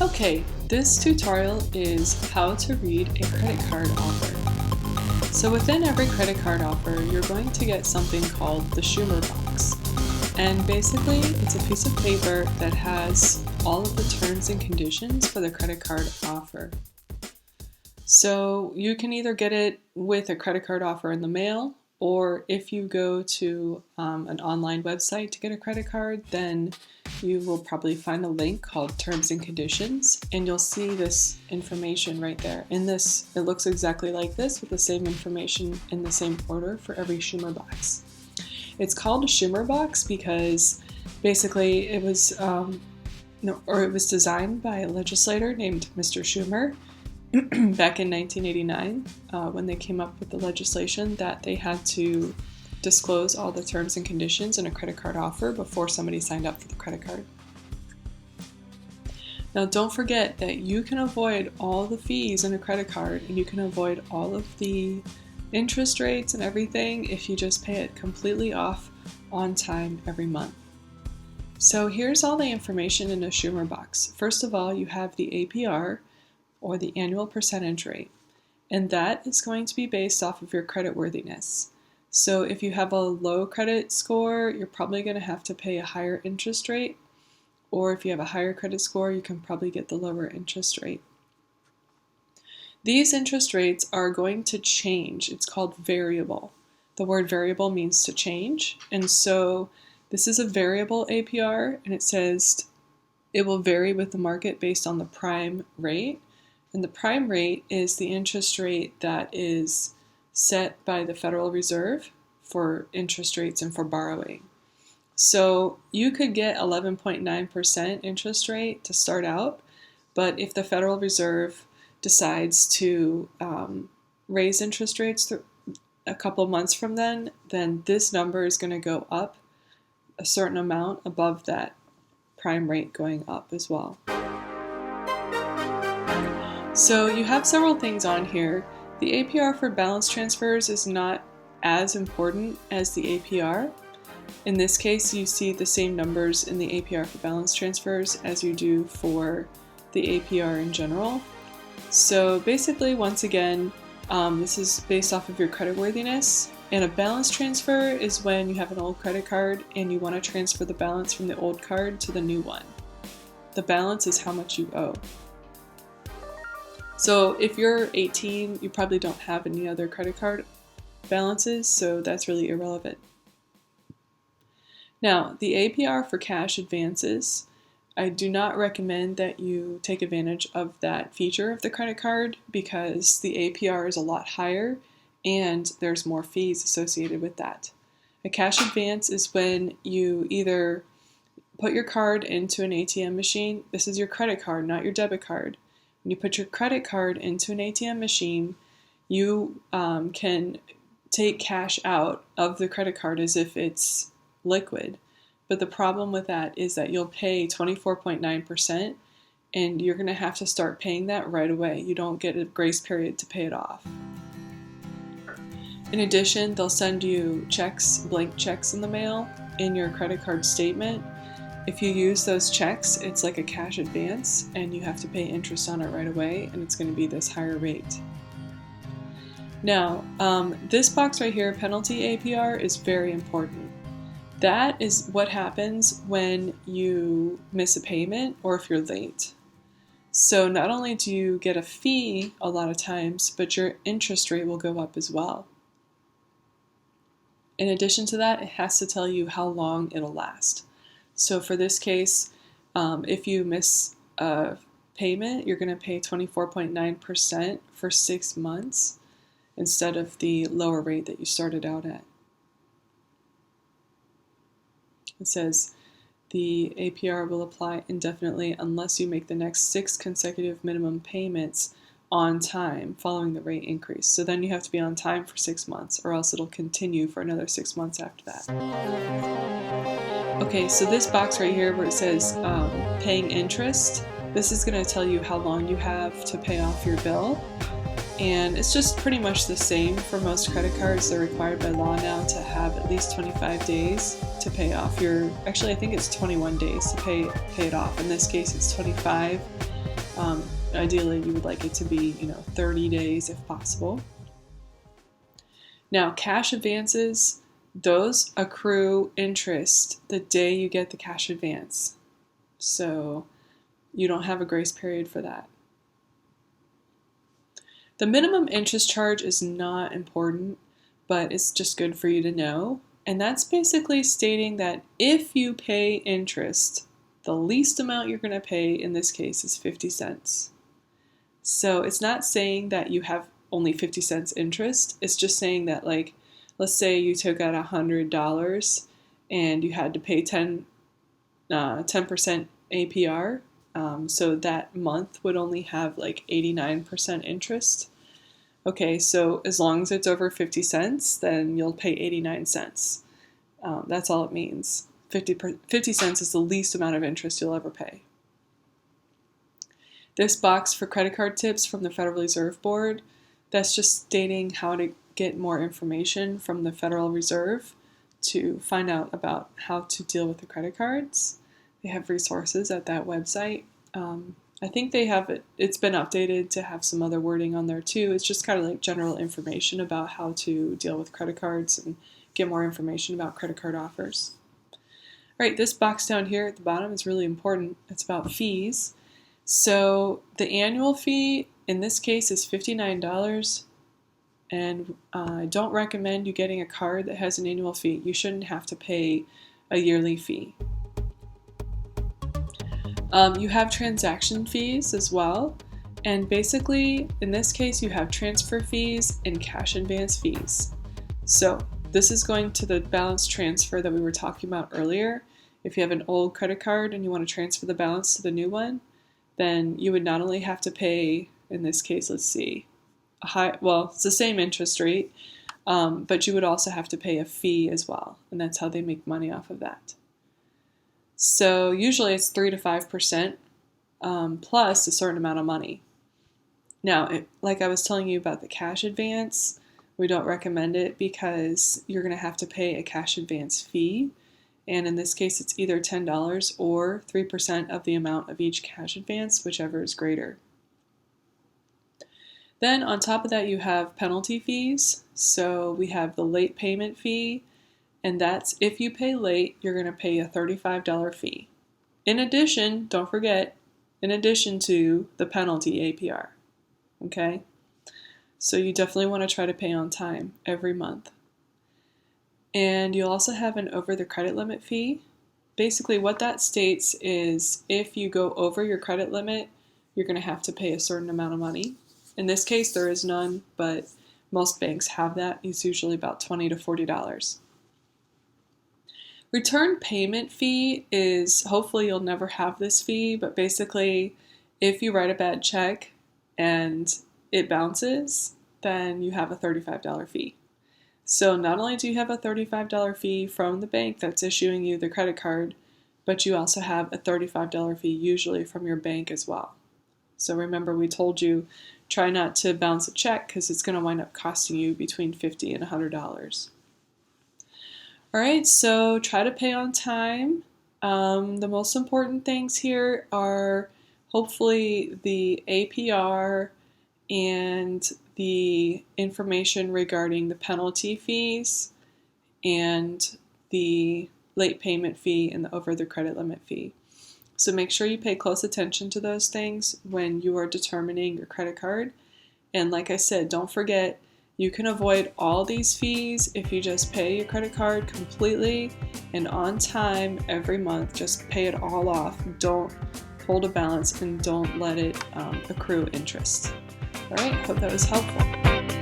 Okay, this tutorial is how to read a credit card offer. So within every credit card offer, you're going to get something called the Schumer Box. And basically, it's a piece of paper that has all of the terms and conditions for the credit card offer. So you can either get it with a credit card offer in the mail, or if you go to an online website to get a credit card, then you will probably find a link called Terms and Conditions, and you'll see this information right there. In this, it looks exactly like this with the same information in the same order for every Schumer Box. It's called a Schumer Box because basically it was designed by a legislator named Mr. Schumer back in 1989 when they came up with the legislation that they had to disclose all the terms and conditions in a credit card offer before somebody signed up for the credit card. Now don't forget that you can avoid all the fees in a credit card, and you can avoid all of the interest rates and everything if you just pay it completely off on time every month. So here's all the information in a Schumer Box. First of all, you have the APR, or the annual percentage rate, and that is going to be based off of your credit worthiness. So if you have a low credit score, you're probably going to have to pay a higher interest rate, or if you have a higher credit score, you can probably get the lower interest rate. These interest rates are going to change. It's called variable. The word variable means to change, and so this is a variable APR, and it says it will vary with the market based on the prime rate. And the prime rate is the interest rate that is set by the Federal Reserve for interest rates and for borrowing. So you could get 11.9% interest rate to start out, but if the Federal Reserve decides to raise interest rates a couple months from then this number is going to go up a certain amount above that prime rate going up as well. So you have several things on here. The APR for balance transfers is not as important as the APR. In this case, you see the same numbers in the APR for balance transfers as you do for the APR in general. So basically, once again, this is based off of your creditworthiness. And a balance transfer is when you have an old credit card and you want to transfer the balance from the old card to the new one. The balance is how much you owe. So if you're 18, you probably don't have any other credit card balances, so that's really irrelevant. Now, the APR for cash advances, I do not recommend that you take advantage of that feature of the credit card because the APR is a lot higher and there's more fees associated with that. A cash advance is when you either put your card into an ATM machine. This is your credit card, not your debit card. When you put your credit card into an ATM machine, you can take cash out of the credit card as if it's liquid. But the problem with that is that you'll pay 24.9%, and you're going to have to start paying that right away. You don't get a grace period to pay it off. In addition, they'll send you checks, blank checks in the mail in your credit card statement. If you use those checks, it's like a cash advance, and you have to pay interest on it right away, and it's going to be this higher rate. Now, this box right here, penalty APR, is very important. That is what happens when you miss a payment or if you're late. So not only do you get a fee a lot of times, but your interest rate will go up as well. In addition to that, it has to tell you how long it'll last. So for this case, if you miss a payment, you're going to pay 24.9% for 6 months instead of the lower rate that you started out at. It says the APR will apply indefinitely unless you make the next 6 consecutive minimum payments on time following the rate increase. So then you have to be on time for 6 months, or else it'll continue for another 6 months after that. Okay, so this box right here where it says paying interest, this is going to tell you how long you have to pay off your bill. And it's just pretty much the same for most credit cards. They're required by law now to have at least 25 days to pay off your, actually I think it's 21 days to pay it off. In this case it's 25. Ideally, you would like it to be, 30 days if possible. Now, cash advances, those accrue interest the day you get the cash advance. So you don't have a grace period for that. The minimum interest charge is not important, but it's just good for you to know. And that's basically stating that if you pay interest, the least amount you're going to pay in this case is 50 cents. So it's not saying that you have only 50 cents interest. It's just saying that, like, let's say you took out $100 and you had to pay 10% APR. So that month would only have like 89% interest. Okay, so as long as it's over 50 cents, then you'll pay 89 cents. That's all it means. 50 cents is the least amount of interest you'll ever pay. This box for credit card tips from the Federal Reserve Board, that's just stating how to get more information from the Federal Reserve to find out about how to deal with the credit cards. They have resources at that website. I think they have it's been updated to have some other wording on there too. It's just kind of like general information about how to deal with credit cards and get more information about credit card offers. All right, this box down here at the bottom is really important. It's about fees. So the annual fee in this case is $59, and I don't recommend you getting a card that has an annual fee. You shouldn't have to pay a yearly fee. You have transaction fees as well, and basically in this case you have transfer fees and cash advance fees. So this is going to the balance transfer that we were talking about earlier. If you have an old credit card and you want to transfer the balance to the new one, then you would not only have to pay, in this case, let's see, it's the same interest rate, but you would also have to pay a fee as well, and that's how they make money off of that. So usually it's 3 to 5% plus a certain amount of money. Now, like I was telling you about the cash advance, we don't recommend it because you're going to have to pay a cash advance fee. And in this case, it's either $10 or 3% of the amount of each cash advance, whichever is greater. Then on top of that, you have penalty fees. So we have the late payment fee, and that's if you pay late, you're going to pay a $35 fee. In addition, don't forget, in addition to the penalty APR. Okay? So you definitely want to try to pay on time every month. And you'll also have an over the credit limit fee. Basically what that states is if you go over your credit limit, you're going to have to pay a certain amount of money. In this case, there is none, but most banks have that. It's usually about $20 to $40. Return payment fee is, hopefully you'll never have this fee, but basically if you write a bad check and it bounces, then you have a $35 fee. So not only do you have a $35 fee from the bank that's issuing you the credit card, but you also have a $35 fee usually from your bank as well. So remember, we told you try not to bounce a check because it's going to wind up costing you between $50 and $100. All right, so try to pay on time. The most important things here are hopefully the APR and the information regarding the penalty fees and the late payment fee and the over the credit limit fee. So make sure you pay close attention to those things when you are determining your credit card. And like I said, don't forget, you can avoid all these fees if you just pay your credit card completely and on time every month. Just pay it all off. Don't hold a balance and don't let it accrue interest. All right, hope that was helpful.